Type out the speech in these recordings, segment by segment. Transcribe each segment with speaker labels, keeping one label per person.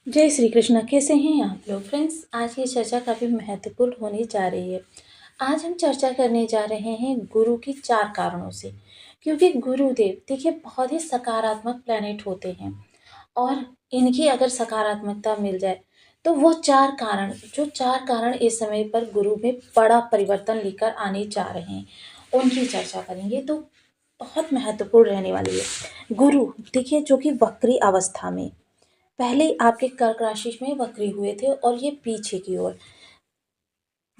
Speaker 1: जय श्री कृष्ण। कैसे हैं आप लोग फ्रेंड्स? आज की चर्चा काफ़ी महत्वपूर्ण होने जा रही है। आज हम चर्चा करने जा रहे हैं गुरु की 4 कारणों से, क्योंकि गुरुदेव देखिए बहुत ही सकारात्मक प्लैनेट होते हैं और इनकी अगर सकारात्मकता मिल जाए तो वो 4 कारण इस समय पर गुरु में बड़ा परिवर्तन लेकर आने जा रहे हैं, उनकी चर्चा करेंगे तो बहुत महत्वपूर्ण रहने वाली है। गुरु देखिए जो कि वक्री अवस्था में पहले आपके कर्क राशि में वक्री हुए थे और ये पीछे की ओर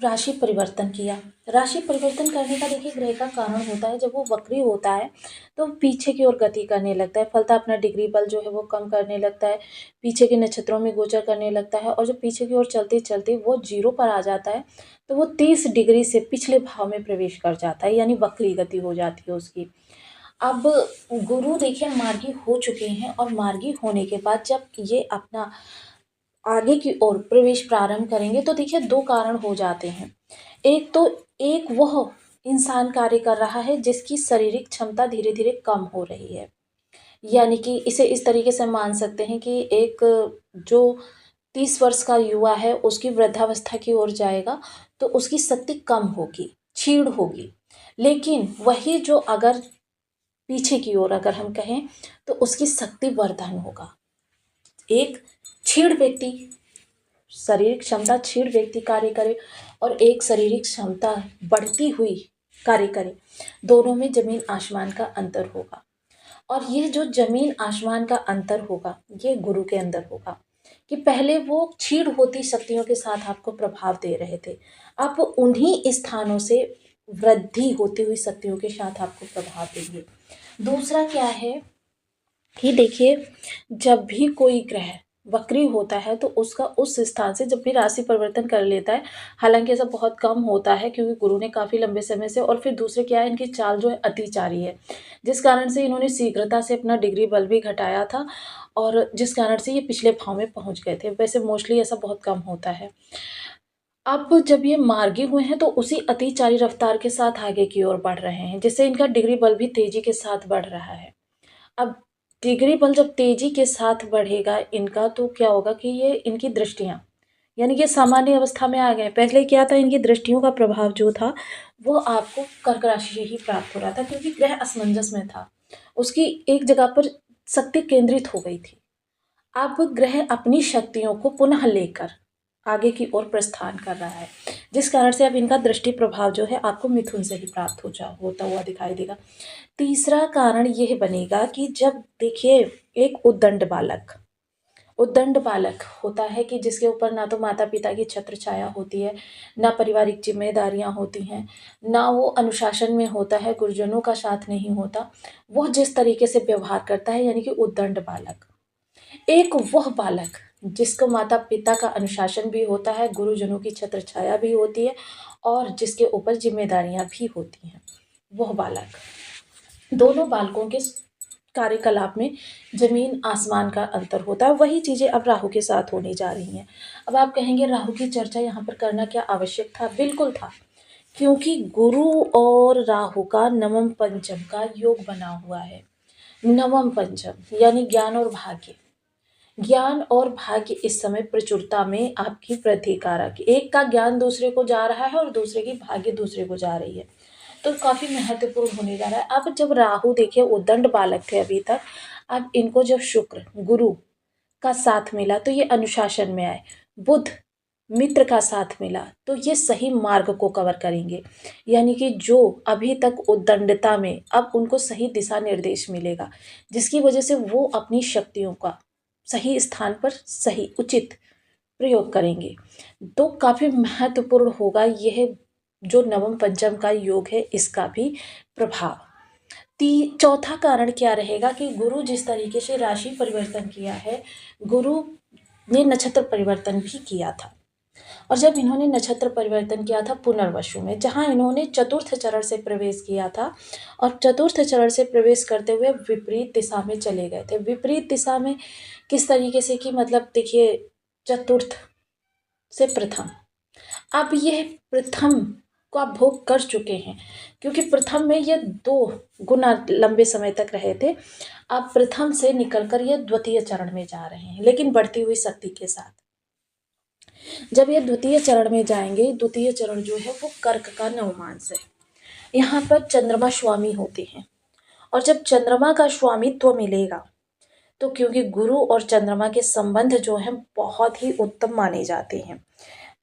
Speaker 1: राशि परिवर्तन किया। राशि परिवर्तन करने का देखिए ग्रह का कारण होता है, जब वो वक्री होता है तो पीछे की ओर गति करने लगता है, फलता अपना डिग्री बल जो है वो कम करने लगता है, पीछे के नक्षत्रों में गोचर करने लगता है और जब पीछे की ओर चलते चलते वो जीरो पर आ जाता है तो वो 30 डिग्री से पिछले भाव में प्रवेश कर जाता है, यानी वक्री गति हो जाती है उसकी। अब गुरु देखिए मार्गी हो चुके हैं और मार्गी होने के बाद जब ये अपना आगे की ओर प्रवेश प्रारंभ करेंगे तो देखिए 2 कारण हो जाते हैं। एक तो एक वह इंसान कार्य कर रहा है जिसकी शारीरिक क्षमता धीरे-धीरे कम हो रही है। यानी कि इसे इस तरीके से मान सकते हैं कि एक जो 30 वर्ष का युवा है उसकी वृद्धावस्था की ओर जाएगा तो उसकी शक्ति कम होगी, क्षीण होगी। लेकिन वही जो अगर पीछे की ओर अगर हम कहें तो उसकी शक्ति वर्धन होगा। एक क्षीण व्यक्ति, शारीरिक क्षमता क्षीण व्यक्ति कार्य करे और एक शारीरिक क्षमता बढ़ती हुई कार्य करे, दोनों में जमीन आसमान का अंतर होगा। और यह जो जमीन आसमान का अंतर होगा ये गुरु के अंदर होगा कि पहले वो क्षीण होती शक्तियों के साथ आपको प्रभाव दे रहे थे, अब उन्हीं स्थानों से वृद्धि होती हुई शक्तियों के साथ आपको प्रभाव देंगे। दूसरा क्या है कि देखिए जब भी कोई ग्रह वक्री होता है तो उसका उस स्थान से जब भी राशि परिवर्तन कर लेता है, हालांकि ऐसा बहुत कम होता है क्योंकि गुरु ने काफ़ी लंबे समय से, और फिर दूसरे क्या है इनकी चाल जो है अतिचारी है, जिस कारण से इन्होंने शीघ्रता से अपना डिग्री बल भी घटाया था और जिस कारण से ये पिछले भाव में पहुंच गए थे। वैसे मोस्टली ऐसा बहुत कम होता है। अब जब ये मार्गी हुए हैं तो उसी अतिचारी रफ्तार के साथ आगे की ओर बढ़ रहे हैं, जिससे इनका डिग्री बल भी तेजी के साथ बढ़ रहा है। अब डिग्री बल जब तेजी के साथ बढ़ेगा इनका तो क्या होगा कि ये इनकी दृष्टियाँ, यानी कि सामान्य अवस्था में आ गए। पहले क्या था, इनकी दृष्टियों का प्रभाव जो था वो आपको कर्क राशि से ही प्राप्त हो रहा था क्योंकि ग्रह असमंजस में था, उसकी एक जगह पर शक्ति केंद्रित हो गई थी। अब ग्रह अपनी शक्तियों को पुनः लेकर आगे की ओर प्रस्थान कर रहा है, जिस कारण से अब इनका दृष्टि प्रभाव जो है आपको मिथुन से ही प्राप्त होता हुआ दिखाई देगा। तीसरा कारण यह बनेगा कि जब देखिए एक उद्दंड बालक होता है कि जिसके ऊपर ना तो माता पिता की छत्र छाया होती है, ना पारिवारिक जिम्मेदारियां होती हैं, ना वो अनुशासन में होता है, गुरुजनों का साथ नहीं होता, वह जिस तरीके से व्यवहार करता है, यानी कि उद्दंड बालक। एक वह बालक जिसको माता पिता का अनुशासन भी होता है, गुरुजनों की छत्र छाया भी होती है और जिसके ऊपर जिम्मेदारियां भी होती हैं, वह बालक। दोनों बालकों के कार्यकलाप में जमीन आसमान का अंतर होता है। वही चीजें अब राहु के साथ होने जा रही हैं। अब आप कहेंगे राहु की चर्चा यहाँ पर करना क्या आवश्यक था? बिल्कुल था, क्योंकि गुरु और राहु का नवम पंचम का योग बना हुआ है। नवम पंचम यानी ज्ञान और भाग्य। ज्ञान और भाग्य इस समय प्रचुरता में आपकी वृद्धि कारक, एक का ज्ञान दूसरे को जा रहा है और दूसरे की भाग्य दूसरे को जा रही है, तो काफी महत्वपूर्ण होने जा रहा है। अब जब राहु देखिए उद्दंड बालक थे अभी तक, अब इनको जब शुक्र गुरु का साथ मिला तो ये अनुशासन में आए, बुध मित्र का साथ मिला तो ये सही मार्ग को कवर करेंगे, यानी कि जो अभी तक उद्दंडता में, अब उनको सही दिशा निर्देश मिलेगा, जिसकी वजह से वो अपनी शक्तियों का सही स्थान पर सही उचित प्रयोग करेंगे। तो काफ़ी महत्वपूर्ण होगा यह जो नवम पंचम का योग है इसका भी प्रभाव। चौथा कारण क्या रहेगा कि गुरु जिस तरीके से राशि परिवर्तन किया है, गुरु ने नक्षत्र परिवर्तन भी किया था, और जब इन्होंने नक्षत्र परिवर्तन किया था पुनर्वसु में, जहां इन्होंने चतुर्थ चरण से प्रवेश किया था और चतुर्थ चरण से प्रवेश करते हुए विपरीत दिशा में चले गए थे। विपरीत दिशा में किस तरीके से कि मतलब देखिए चतुर्थ से प्रथम, अब यह प्रथम को आप भोग कर चुके हैं, क्योंकि प्रथम में ये 2 गुना लंबे समय तक रहे थे। आप प्रथम से निकल कर ये द्वितीय चरण में जा रहे हैं, लेकिन बढ़ती हुई शक्ति के साथ। जब ये द्वितीय चरण में जाएँगे, द्वितीय चरण जो है वो कर्क का नवमांश है। यहाँ पर चंद्रमा स्वामी होते हैं, और जब चंद्रमा का स्वामित्व मिलेगा, तो क्योंकि गुरु और चंद्रमा के संबंध जो हैं बहुत ही उत्तम माने जाते हैं।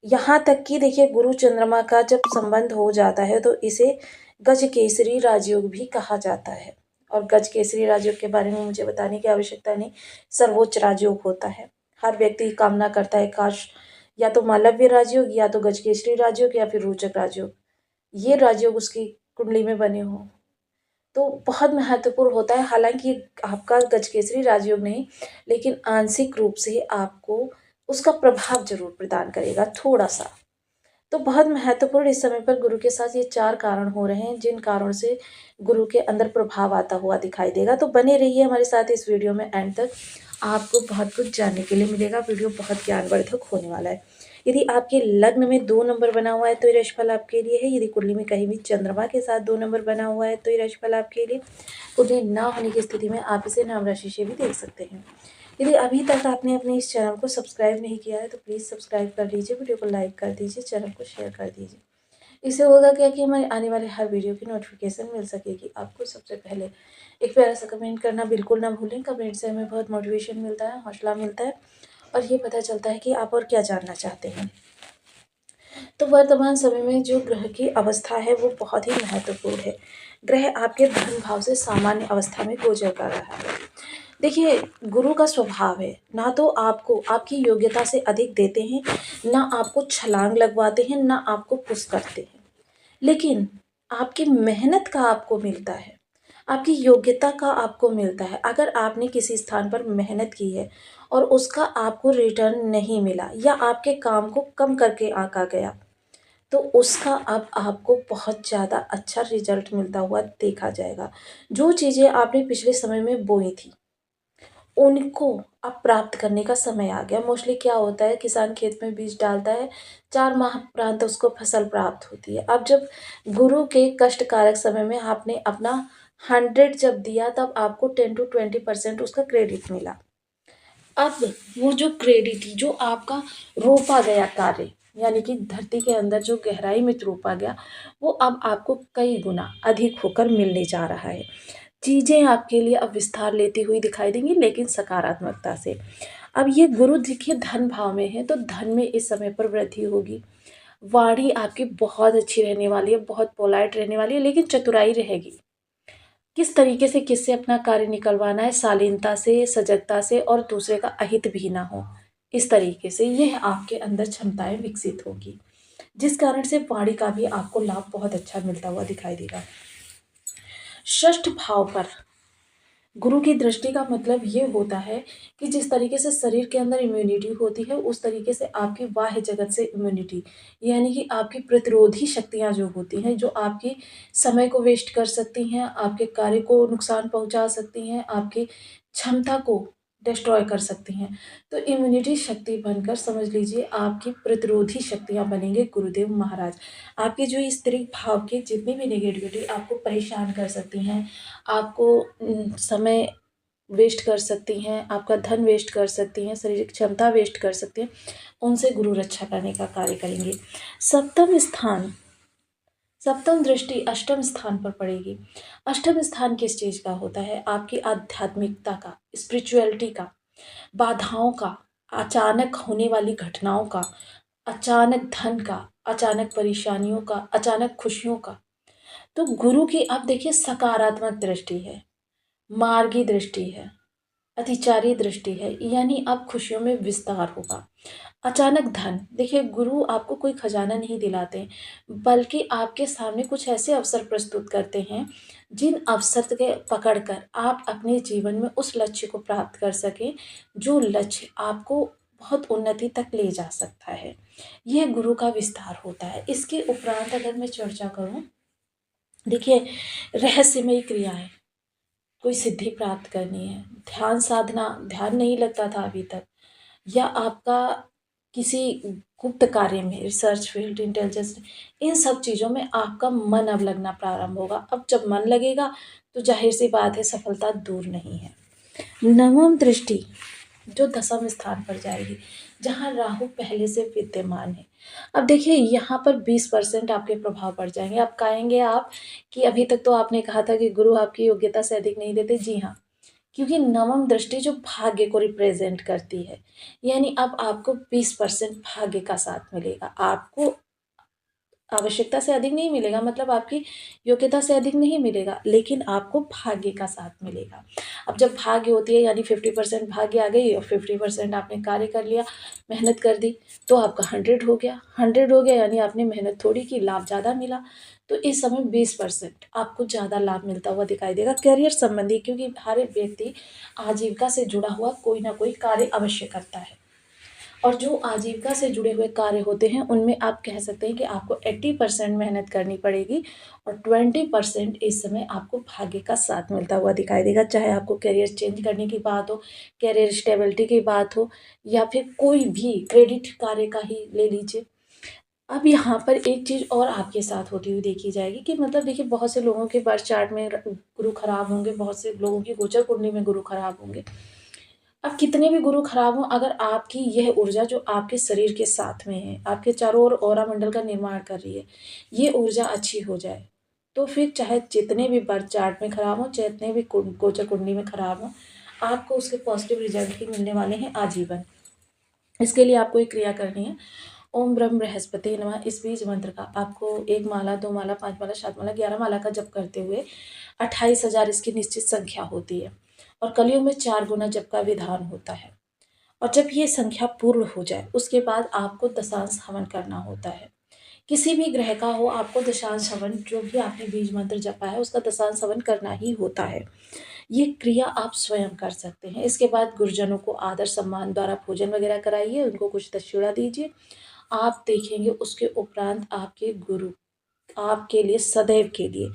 Speaker 1: यहाँ तक कि देखिए, गुरु चंद्रमा का जब संबंध हो जाता है तो इसे गजकेसरी राजयोग भी कहा जाता है। और गजकेसरी राजयोग के बारे में मुझे बताने की आवश्यकता नहीं, सर्वोच्च राजयोग होता है। हर व्यक्ति कामना करता है काश या तो मालव्य राजयोग, या तो गजकेसरी राजयोग, या फिर रोचक राजयोग, ये राजयोग उसकी कुंडली में बने हों तो बहुत महत्वपूर्ण होता है। हालांकि आपका गजकेसरी राजयोग नहीं, लेकिन आंशिक रूप से आपको उसका प्रभाव जरूर प्रदान करेगा थोड़ा सा। तो बहुत महत्वपूर्ण इस समय पर गुरु के साथ ये 4 कारण हो रहे हैं, जिन कारणों से गुरु के अंदर प्रभाव आता हुआ दिखाई देगा। तो बने रहिए हमारे साथ इस वीडियो में एंड तक, आपको बहुत कुछ जानने के लिए मिलेगा। वीडियो बहुत ज्ञानवर्धक होने वाला है। यदि आपके लग्न में 2 नंबर बना हुआ है तो ये राशिफल आपके लिए है। यदि कुंडली में कहीं भी चंद्रमा के साथ 2 नंबर बना हुआ है तो ये राशिफल आपके लिए। कुंडली ना होने की स्थिति में आप इसे नाम राशि से भी देख सकते हैं। यदि अभी तक आपने अपने इस चैनल को सब्सक्राइब नहीं किया है तो प्लीज़ सब्सक्राइब कर लीजिए, वीडियो को लाइक कर दीजिए, चैनल को शेयर कर दीजिए। इससे होगा क्या कि हमारे आने वाले हर वीडियो की नोटिफिकेशन मिल सकेगी आपको सबसे पहले। एक प्यारा सा कमेंट करना बिल्कुल ना भूलें। कमेंट से हमें बहुत मोटिवेशन मिलता है, हौसला मिलता है, और ये पता चलता है कि आप और क्या जानना चाहते हैं। तो वर्तमान समय में जो ग्रह की अवस्था है वो बहुत ही महत्वपूर्ण है। ग्रह आपके धन भाव से सामान्य अवस्था में गोचर कर रहा है। देखिए, गुरु का स्वभाव है, ना तो आपको आपकी योग्यता से अधिक देते हैं, ना आपको छलांग लगवाते हैं, ना आपको पुश करते हैं, लेकिन आपकी मेहनत का आपको मिलता है, आपकी योग्यता का आपको मिलता है। अगर आपने किसी स्थान पर मेहनत की है और उसका आपको रिटर्न नहीं मिला, या आपके काम को कम करके आंका गया, तो उसका अब आपको बहुत ज़्यादा अच्छा रिजल्ट मिलता हुआ देखा जाएगा। जो चीज़ें आपने पिछले समय में बोई थी, उनको अब प्राप्त करने का समय आ गया। मोस्टली क्या होता है, किसान खेत में बीज डालता है, 4 माह उपरांत उसको फसल प्राप्त होती है। अब जब गुरु के कष्टकारक समय में आपने अपना 100 जब दिया, तब आपको 10 to 20% उसका क्रेडिट मिला। अब वो जो क्रेडिट, जो आपका रोपा गया कार्य, यानी कि धरती के अंदर जो गहराई में रोपा गया, वो अब आपको कई गुना अधिक होकर मिलने जा रहा है। चीज़ें आपके लिए अब विस्तार लेती हुई दिखाई देंगी, लेकिन सकारात्मकता से। अब ये गुरु देखिए धन भाव में है, तो धन में इस समय पर वृद्धि होगी। वाणी आपकी बहुत अच्छी रहने वाली है, बहुत पोलाइट रहने वाली है, लेकिन चतुराई रहेगी। किस तरीके से किससे अपना कार्य निकलवाना है, शालीनता से, सजगता से, और दूसरे का अहित भी ना हो, इस तरीके से यह आपके अंदर क्षमताएं विकसित होगी, जिस कारण से वाणी का भी आपको लाभ बहुत अच्छा मिलता हुआ दिखाई देगा। षष्ठ भाव पर गुरु की दृष्टि का मतलब ये होता है कि जिस तरीके से शरीर के अंदर इम्यूनिटी होती है, उस तरीके से आपकी बाह्य जगत से इम्यूनिटी, यानी कि आपकी प्रतिरोधी शक्तियाँ जो होती हैं, जो आपकी समय को वेस्ट कर सकती हैं, आपके कार्य को नुकसान पहुँचा सकती हैं, आपकी क्षमता को डिस्ट्रॉय कर सकती हैं। तो इम्यूनिटी शक्ति बनकर समझ लीजिए आपकी प्रतिरोधी शक्तियाँ बनेंगे गुरुदेव महाराज। आपके जो स्त्री भाव के जितनी भी नेगेटिविटी आपको परेशान कर सकती हैं, आपको समय वेस्ट कर सकती हैं, आपका धन वेस्ट कर सकती हैं, शारीरिक क्षमता वेस्ट कर सकती हैं, उनसे गुरु रक्षा करने का कार्य करेंगे। सप्तम स्थान, सप्तम दृष्टि अष्टम स्थान पर पड़ेगी। अष्टम स्थान किस चीज का होता है? आपकी आध्यात्मिकता का, स्पिरिचुअलिटी का, बाधाओं का, अचानक होने वाली घटनाओं का, अचानक धन का, अचानक परेशानियों का, अचानक खुशियों का। तो गुरु की आप देखिए सकारात्मक दृष्टि है, मार्गी दृष्टि है, अतिचारी दृष्टि है, यानी अब खुशियों में विस्तार होगा। अचानक धन, देखिए गुरु आपको कोई खजाना नहीं दिलाते, बल्कि आपके सामने कुछ ऐसे अवसर प्रस्तुत करते हैं, जिन अवसर के पकड़कर आप अपने जीवन में उस लक्ष्य को प्राप्त कर सकें, जो लक्ष्य आपको बहुत उन्नति तक ले जा सकता है। यह गुरु का विस्तार होता है। इसके उपरांत अगर मैं चर्चा करूं, देखिए रहस्यमयी क्रियाएं, कोई सिद्धि प्राप्त करनी है, ध्यान साधना, ध्यान नहीं लगता था अभी तक, या आपका किसी गुप्त कार्य में, रिसर्च फील्ड, इंटेलिजेंस, इन सब चीज़ों में आपका मन अब लगना प्रारंभ होगा। अब जब मन लगेगा तो ज़ाहिर-सी बात है सफलता दूर नहीं है। नवम दृष्टि जो दसम स्थान पर जाएगी, जहाँ राहु पहले से विद्यमान है। अब देखिए यहाँ पर 20% आपके प्रभाव पड़ जाएँगे। अब कहेंगे आप कि अभी तक तो आपने कहा था कि गुरु आपकी योग्यता से अधिक नहीं देते। जी हाँ, क्योंकि नवम दृष्टि जो भाग्य को रिप्रेजेंट करती है, यानी अब आपको 20% भाग्य का साथ मिलेगा। आपको आवश्यकता से अधिक नहीं मिलेगा, मतलब आपकी योग्यता से अधिक नहीं मिलेगा, लेकिन आपको भाग्य का साथ मिलेगा। अब जब भाग्य होती है यानी 50% भाग्य आ गई और 50% आपने कार्य कर लिया, मेहनत कर दी, तो आपका 100 हो गया। 100 हो गया यानी आपने मेहनत थोड़ी की, लाभ ज़्यादा मिला। तो इस समय 20% आपको ज़्यादा लाभ मिलता हुआ दिखाई देगा करियर संबंधी, क्योंकि हर एक व्यक्ति आजीविका से जुड़ा हुआ कोई ना कोई कार्य अवश्य करता है। और जो आजीविका से जुड़े हुए कार्य होते हैं, उनमें आप कह सकते हैं कि आपको 80% मेहनत करनी पड़ेगी और 20% इस समय आपको भाग्य का साथ मिलता हुआ दिखाई देगा। चाहे आपको करियर चेंज करने की बात हो, करियर स्टेबिलिटी की बात हो, या फिर कोई भी क्रेडिट कार्य का ही ले लीजिए। अब यहाँ पर एक चीज़ और आपके साथ होती हुई देखी जाएगी कि मतलब देखिए बहुत से लोगों के बर्थ चार्ट में गुरु खराब होंगे, बहुत से लोगों की गोचर कुंडली में गुरु खराब होंगे। अब कितने भी गुरु खराब हों, अगर आपकी यह ऊर्जा जो आपके शरीर के साथ में है, आपके चारों ओर ऑरा मंडल का निर्माण कर रही है, ये ऊर्जा अच्छी हो जाए, तो फिर चाहे जितने भी बर्थ चार्ट में खराब हों, जितने भी गोचर कुंडली में खराब हों, आपको उसके पॉजिटिव रिजल्ट ही मिलने वाले हैं आजीवन। इसके लिए आपको एक क्रिया करनी है। ओम ब्रह्म बृहस्पति नमः, इस बीज मंत्र का आपको 1 माला, 2 माला, 5 माला, 7 माला, 11 माला का जप करते हुए 28,000 इसकी निश्चित संख्या होती है और कलियुग में 4 गुना जप का विधान होता है। और जब ये संख्या पूर्ण हो जाए, उसके बाद आपको दशांश हवन करना होता है। किसी भी ग्रह का हो, आपको दशांश हवन, जो भी आपने बीज मंत्र जपा है उसका दशांश हवन करना ही होता है। ये क्रिया आप स्वयं कर सकते हैं। इसके बाद गुरुजनों को आदर सम्मान द्वारा भोजन वगैरह कराइए, उनको कुछ दक्षिणा दीजिए। आप देखेंगे उसके उपरांत आपके गुरु आपके लिए सदैव के लिए